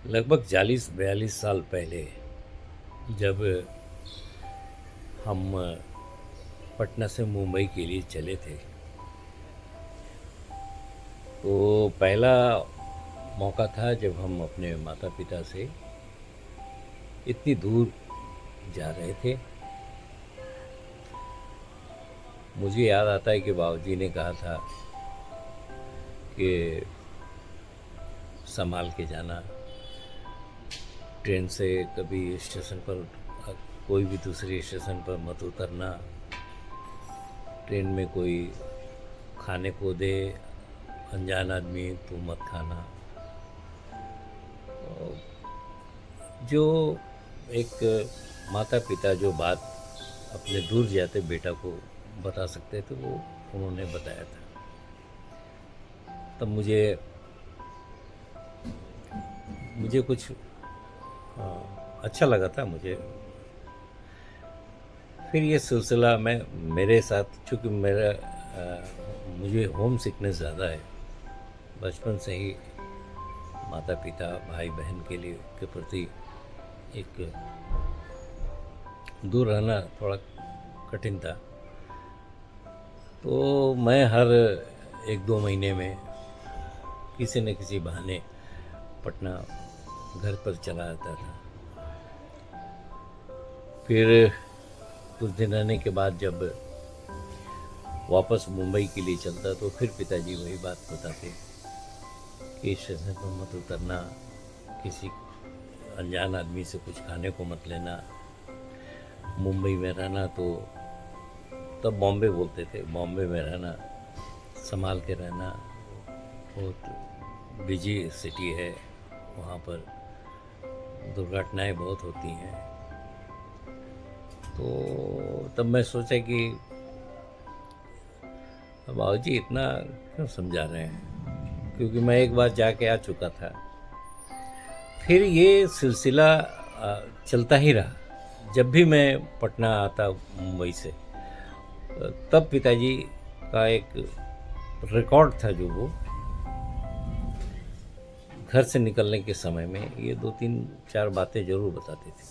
लगभग 40-42 साल पहले जब हम पटना से मुंबई के लिए चले थे, तो पहला मौका था जब हम अपने माता पिता से इतनी दूर जा रहे थे। मुझे याद आता है कि बाबूजी ने कहा था कि संभाल के जाना, ट्रेन से कभी स्टेशन पर कोई भी दूसरे स्टेशन पर मत उतरना, ट्रेन में कोई खाने को दे अनजान आदमी तो मत खाना। जो एक माता पिता जो बात अपने दूर जाते बेटा को बता सकते थे वो उन्होंने बताया था। तब मुझे कुछ अच्छा लगा था मुझे। फिर ये सिलसिला मैं मेरे साथ, चूँकि मुझे होम सिकनेस ज़्यादा है, बचपन से ही माता पिता भाई बहन के प्रति एक दूर रहना थोड़ा कठिन था। तो मैं हर 1-2 महीने में किसी न किसी बहाने पटना घर पर चला आता था। फिर कुछ दिन रहने के बाद जब वापस मुंबई के लिए चलता तो फिर पिताजी वही बात बताते कि स्टेशन पर मत उतरना, किसी अनजान आदमी से कुछ खाने को मत लेना, मुंबई में रहना तो तब बॉम्बे बोलते थे, बॉम्बे में रहना, संभाल के रहना, बहुत बिजी सिटी है, वहाँ पर दुर्घटनाएं बहुत होती हैं। तो तब मैं सोचा कि बाबूजी इतना क्यों समझा रहे हैं, क्योंकि मैं एक बार जाके आ चुका था। फिर ये सिलसिला चलता ही रहा। जब भी मैं पटना आता मुंबई से, तब पिताजी का एक रिकॉर्ड था जो वो घर से निकलने के समय में ये 2-3-4 बातें ज़रूर बताते थे।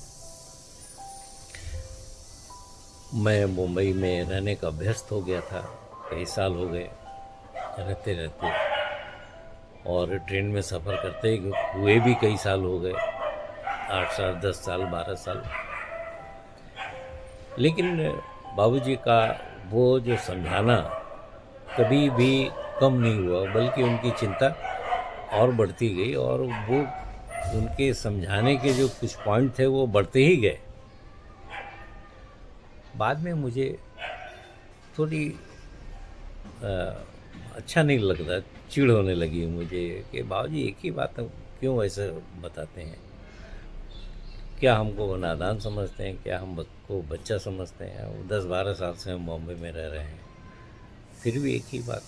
मैं मुंबई में रहने का अभ्यस्त हो गया था, कई साल हो गए रहते रहते, और ट्रेन में सफ़र करते हुए भी कई साल हो गए, 8 साल, 10 साल, 12 साल। लेकिन बाबूजी का वो जो समझाना कभी भी कम नहीं हुआ, बल्कि उनकी चिंता और बढ़ती गई, और वो उनके समझाने के जो कुछ पॉइंट थे वो बढ़ते ही गए। बाद में मुझे थोड़ी अच्छा नहीं लगता, चिढ़ होने लगी मुझे कि बाबूजी एक ही बात क्यों ऐसे बताते हैं, क्या हमको नादान समझते हैं, क्या हमको बच्चा समझते हैं। 10-12 साल से हम बॉम्बे में रह रहे हैं, फिर भी एक ही बात,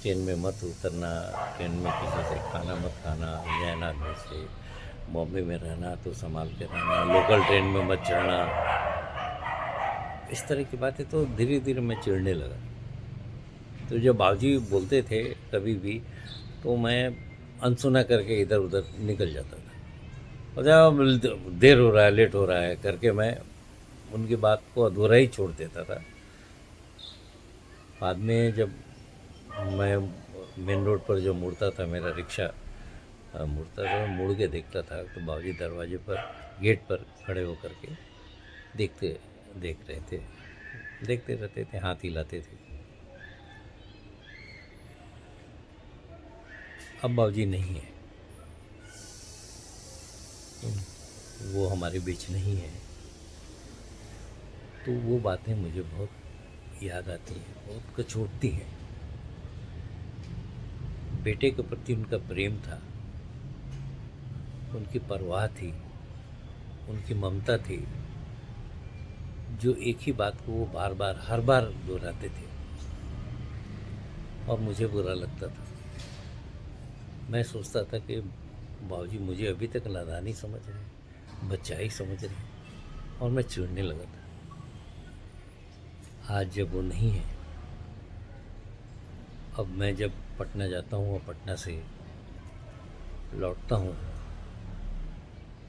ट्रेन में मत उतरना, ट्रेन में किसी से खाना मत खाना, अनजान आदमी से, बॉम्बे में रहना तो संभाल के रहना, लोकल ट्रेन में मत चढ़ना, इस तरह की बातें। तो धीरे धीरे मैं चिढ़ने लगा। तो जब बाबूजी बोलते थे कभी भी, तो मैं अनसुना करके इधर उधर निकल जाता था, और जब देर हो रहा है, लेट हो रहा है करके मैं उनकी बात को अधूरा ही छोड़ देता था। बाद में जब मैं मेन रोड पर जो मुड़ता था, मेरा रिक्शा मुड़ता था, मुड़ के देखता था तो बाबूजी दरवाजे पर, गेट पर खड़े होकर के देख रहे थे, देखते रहते थे, हाथ हिलाते थे। अब बाबूजी नहीं है, वो हमारे बीच नहीं है। तो वो बातें मुझे बहुत याद आती हैं, बहुत कचोटती हैं। बेटे के प्रति उनका प्रेम था, उनकी परवाह थी, उनकी ममता थी, जो एक ही बात को वो बार बार हर बार दोहराते थे, और मुझे बुरा लगता था। मैं सोचता था कि बाबूजी मुझे अभी तक नादान ही समझ रहे हैं, बच्चा ही समझ रहे हैं, और मैं चिढ़ने लगा था। आज जब वो नहीं है, अब मैं जब पटना जाता हूँ और पटना से लौटता हूँ,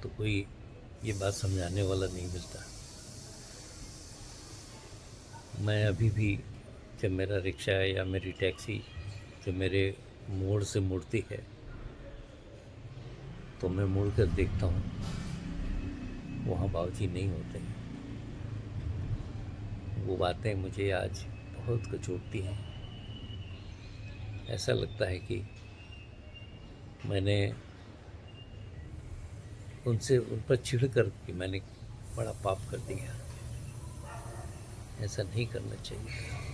तो कोई ये बात समझाने वाला नहीं मिलता। मैं अभी भी जब मेरा रिक्शा है या मेरी टैक्सी जब मेरे मोड़ से मुड़ती है तो मैं मुड़ कर देखता हूँ, वहाँ बाबूजी नहीं होते हैं। वो बातें मुझे आज बहुत कचोटती हैं। ऐसा लगता है कि मैंने उनसे उन पर चिढ़ कर कि मैंने बड़ा पाप कर दिया। ऐसा नहीं करना चाहिए।